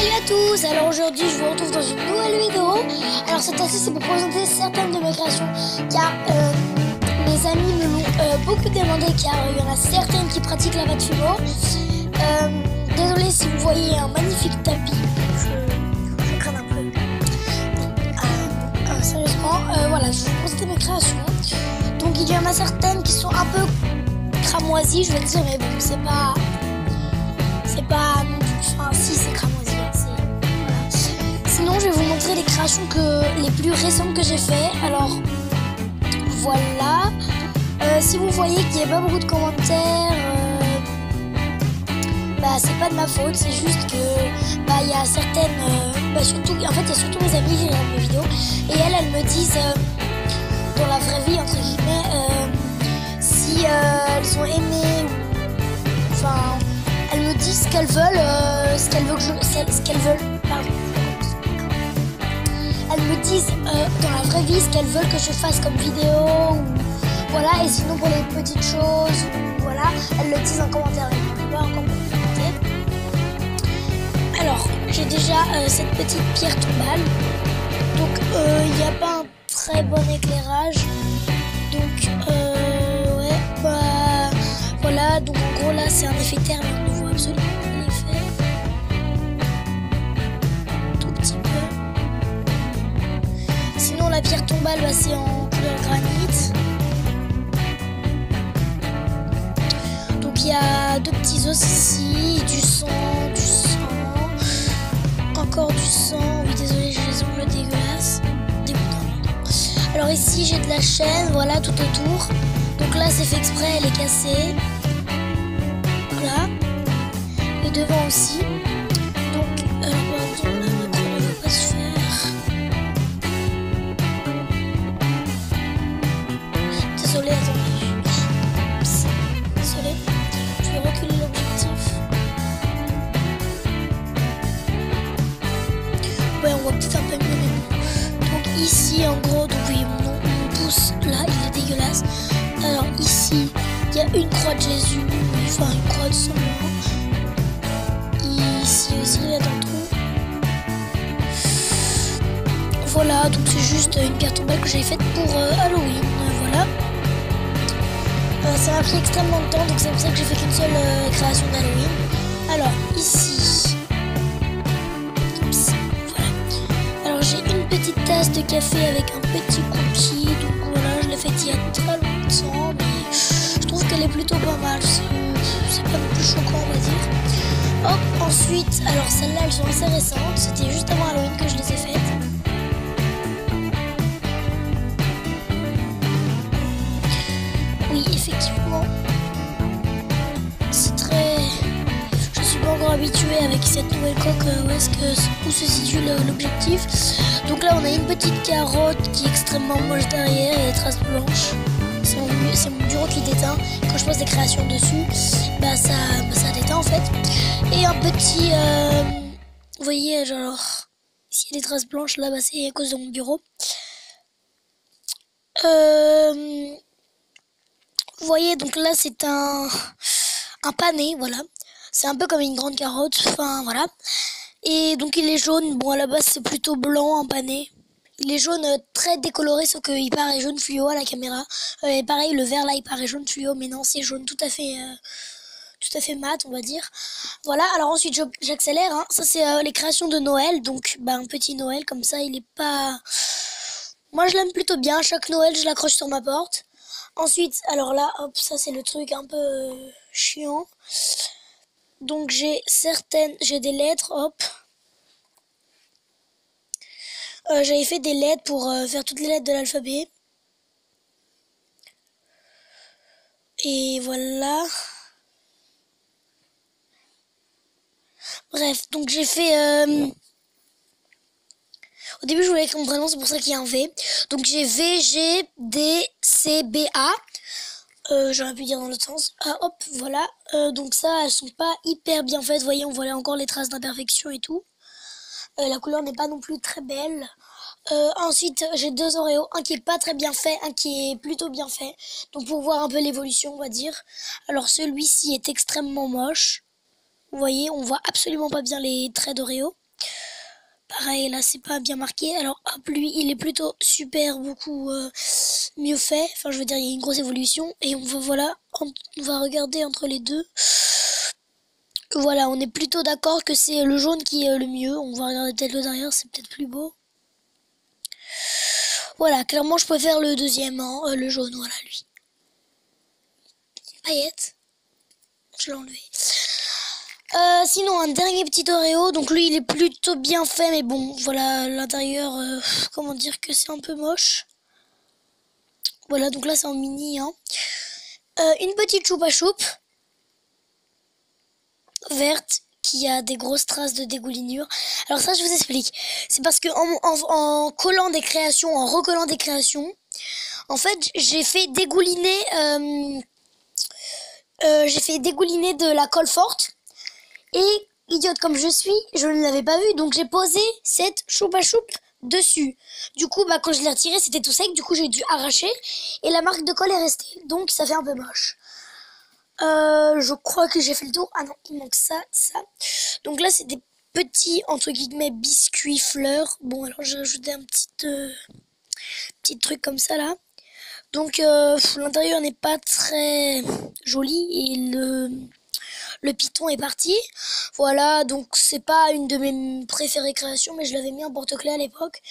Salut à tous. Alors aujourd'hui je vous retrouve dans une nouvelle vidéo. Alors cette fois-ci c'est pour présenter certaines de mes créations car mes amis me l'ont beaucoup demandé car il y en a certaines qui pratiquent la va de fumeau. Désolé si vous voyez un magnifique tapis, je crains un peu. Sérieusement, voilà, je vais vous présenter mes créations. Donc il y en a certaines qui sont un peu cramoisies, je vais dire, mais bon, c'est pas enfin si c'est cramoisi. Voilà. Sinon je vais vous montrer les créations les plus récentes que j'ai fait. Alors voilà. Si vous voyez qu'il n'y a pas beaucoup de commentaires, c'est pas de ma faute, c'est juste que il y a certaines, surtout, en fait il y a surtout mes amis qui regardent mes vidéos et elles me disent dans la vraie vie entre guillemets si elles ont aimé, enfin elles me disent ce qu'elles veulent, pardon. Elles me disent dans la vraie vie ce qu'elles veulent que je fasse comme vidéo, ou voilà, et sinon pour les petites choses, voilà, elles le disent en commentaire. Alors, j'ai déjà cette petite pierre tombale, donc il n'y a pas un très bon éclairage, donc ouais, voilà, donc en gros là c'est un effet thermique, on ne voit absolument pas l'effet, tout petit peu. Sinon la pierre tombale, c'est en couleur granit. Donc il y a deux petits os ici, du sang, encore du sang, oui désolé j'ai les ongles dégueulasses, dégoûtant. Alors ici j'ai de la chaîne, voilà, tout autour, donc là c'est fait exprès, elle est cassée, voilà, et devant aussi, donc pardon, là le chrono ne va pas se faire, désolé, attendez, désolé, je vais reculer l'objectif. Ouais, on voit peut-être un peu mieux, mais bon. Donc ici, en gros, donc oui, mon pouce, là, il est dégueulasse. Alors ici, il y a une croix de Jésus, enfin une croix de sang. Ici aussi, là, dans le trou. Voilà, donc c'est juste une pierre tombale que j'ai faite pour Halloween, voilà. Ça m'a pris extrêmement de temps, donc c'est pour ça que j'ai fait qu'une seule création d'Halloween. Alors ici, j'ai une petite tasse de café avec un petit cookie, donc voilà, je l'ai faite il y a très longtemps, mais je trouve qu'elle est plutôt pas mal, c'est pas non plus choquant on va dire. Hop, ensuite, alors celles-là elles sont assez récentes, c'était juste avant Halloween que je les ai faites. Oui, effectivement, c'est très... Je suis pas encore habituée avec cette nouvelle coque où se situe l'objectif. Donc là on a une petite carotte qui est extrêmement moche derrière et des traces blanches. C'est mon bureau qui déteint. Quand je pose des créations dessus, ça déteint en fait. Et un petit, vous voyez, genre s'il y a des traces blanches là, c'est à cause de mon bureau. Vous voyez, donc là c'est un pané, voilà. C'est un peu comme une grande carotte, enfin voilà. Et donc il est jaune, bon à la base c'est plutôt blanc, un pané. Il est jaune très décoloré, sauf qu'il paraît jaune fluo à la caméra. Et pareil, le vert là il paraît jaune fluo, mais non c'est jaune tout à fait mat on va dire. Voilà, alors ensuite j'accélère, hein. Ça c'est les créations de Noël, donc un petit Noël comme ça, il est pas... Moi je l'aime plutôt bien, chaque Noël je l'accroche sur ma porte. Ensuite, alors là, hop, ça c'est le truc un peu chiant. Donc j'ai des lettres, hop. J'avais fait des lettres pour faire toutes les lettres de l'alphabet. Et voilà. Bref, donc j'ai fait... Au début je voulais écrire mon prénom, c'est pour ça qu'il y a un V. Donc j'ai V, G, D, C, B, A. J'aurais pu dire dans l'autre sens. Hop, voilà. Donc ça, elles sont pas hyper bien faites. Vous voyez, on voit encore les traces d'imperfection et tout. La couleur n'est pas non plus très belle. Ensuite, j'ai deux Oreos. Un qui est pas très bien fait, un qui est plutôt bien fait. Donc pour voir un peu l'évolution, on va dire. Alors celui-ci est extrêmement moche. Vous voyez, on voit absolument pas bien les traits d'Oreo. Pareil, là, c'est pas bien marqué. Alors, hop, lui, il est plutôt super, beaucoup mieux fait. Enfin, je veux dire, il y a une grosse évolution. Et on va, voilà, on va regarder entre les deux. Voilà, on est plutôt d'accord que c'est le jaune qui est le mieux. On va regarder peut-être le derrière, c'est peut-être plus beau. Voilà, clairement, je préfère le deuxième, hein, le jaune, voilà, lui. Paillette. Je l'ai enlevé. Sinon, un dernier petit Oreo. Donc lui, il est plutôt bien fait. Mais bon, voilà, l'intérieur, comment dire que c'est un peu moche. Voilà, donc là, c'est en mini. Hein. Une petite choupa choupe. Verte. Qui a des grosses traces de dégoulinure. Alors ça, je vous explique. C'est parce que en collant des créations, en recollant des créations, en fait, j'ai fait dégouliner... de la colle forte. Et idiote comme je suis, je ne l'avais pas vu, donc j'ai posé cette choupa choupe dessus. Du coup, quand je l'ai retiré, c'était tout sec, du coup j'ai dû arracher, et la marque de colle est restée, donc ça fait un peu moche. Je crois que j'ai fait le tour. Ah non, il manque ça, ça. Donc là, c'est des petits, entre guillemets, biscuits fleurs. Bon, alors j'ai rajouté un petit truc comme ça, là. Donc, l'intérieur n'est pas très joli, et le piton est parti. Voilà, donc c'est pas une de mes préférées créations, mais je l'avais mis en porte-clés à l'époque.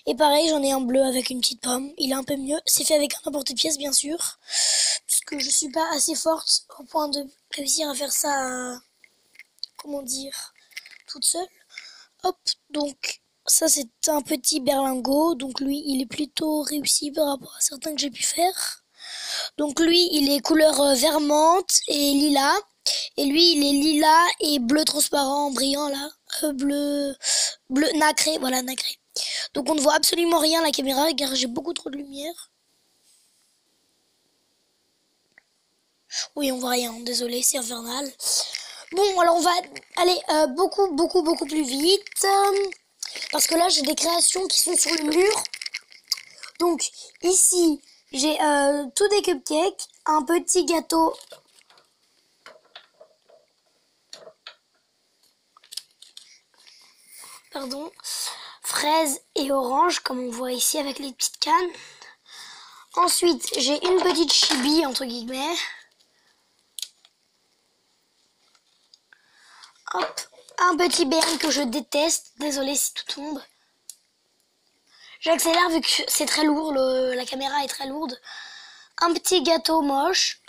Et pareil, j'en ai un bleu avec une petite pomme. Il est un peu mieux. C'est fait avec un porte-pièce, bien sûr. Parce que je suis pas assez forte au point de réussir à faire ça, comment dire, toute seule. Hop, donc ça c'est un petit berlingot. Donc lui, il est plutôt réussi par rapport à certains que j'ai pu faire. Donc lui, il est couleur vert menthe et lilas. Et lui, il est lilas et bleu transparent, brillant là. Bleu nacré, voilà, nacré. Donc on ne voit absolument rien à la caméra car j'ai beaucoup trop de lumière. Oui, on voit rien, désolé, c'est infernal. Bon, alors on va aller beaucoup plus vite. Parce que là, j'ai des créations qui sont sur le mur. Donc ici, j'ai tous des cupcakes, un petit gâteau. Pardon, fraises et orange, comme on voit ici avec les petites cannes. Ensuite, j'ai une petite chibi, entre guillemets. Hop, un petit BM que je déteste. Désolée si tout tombe. J'accélère vu que c'est très lourd, la caméra est très lourde. Un petit gâteau moche.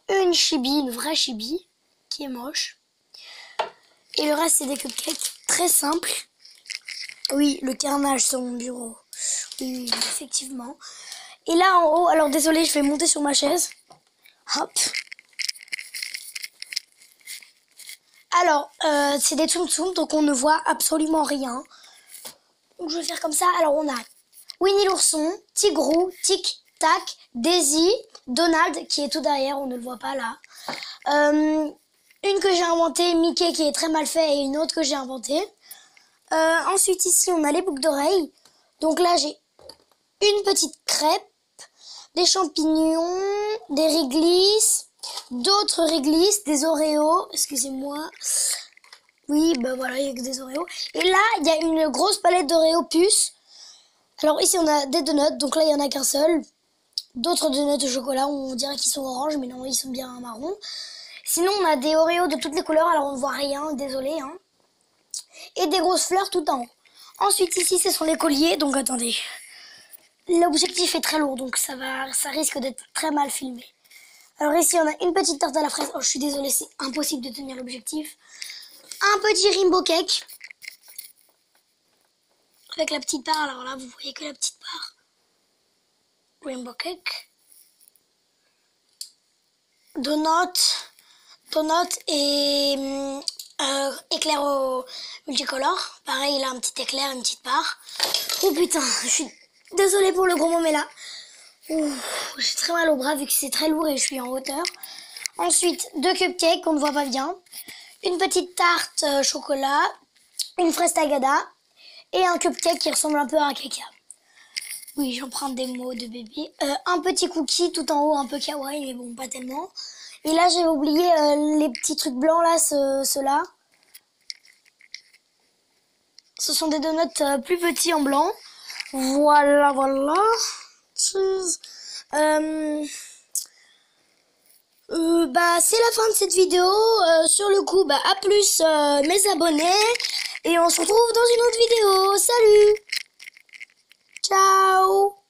Une chibi, une vraie chibi, qui est moche. Et le reste, c'est des cupcakes très simples. Oui, le carnage sur mon bureau. Oui, effectivement. Et là, en haut, alors désolé, je vais monter sur ma chaise. Hop. Alors, c'est des Tsum Tsum, donc on ne voit absolument rien. Donc je vais faire comme ça. Alors on a Winnie l'ourson, Tigrou, Tic Tac, Daisy, Donald qui est tout derrière, on ne le voit pas là. Une que j'ai inventée, Mickey qui est très mal fait et une autre que j'ai inventée. Ensuite ici on a les boucles d'oreilles. Donc là j'ai une petite crêpe, des champignons, des réglisses, d'autres réglisses, des Oreos, excusez-moi. Oui, ben voilà, il y a que des Oreos. Et là, il y a une grosse palette d'Oreos puces. Alors ici, on a des donuts, donc là, il n'y en a qu'un seul. D'autres donuts au chocolat, on dirait qu'ils sont orange, mais non, ils sont bien marron. Sinon, on a des Oreos de toutes les couleurs, alors on ne voit rien, désolé. Hein. Et des grosses fleurs tout en haut. Ensuite, ici, ce sont les colliers, donc attendez. L'objectif est très lourd, donc ça risque d'être très mal filmé. Alors ici, on a une petite tarte à la fraise. Oh, je suis désolée, c'est impossible de tenir l'objectif. Un petit rainbow cake. Avec la petite part, alors là, vous voyez que la petite part. Rainbow cake. Donut et éclair au multicolore. Pareil, il a un petit éclair, une petite part. Oh putain, je suis désolée pour le gros mot, mais là, j'ai très mal au bras vu que c'est très lourd et je suis en hauteur. Ensuite, deux cupcakes qu'on ne voit pas bien. Une petite tarte chocolat, une fraise tagada et un cupcake qui ressemble un peu à un caca. Oui, j'emprunte des mots de bébé. Un petit cookie tout en haut, un peu kawaii, mais bon, pas tellement. Et là, j'ai oublié les petits trucs blancs là, ceux-là. Ce sont des donuts plus petits en blanc. Voilà, voilà. Bah, c'est la fin de cette vidéo. Sur le coup, bah, à plus mes abonnés. Et on se retrouve dans une autre vidéo. Salut! Ciao!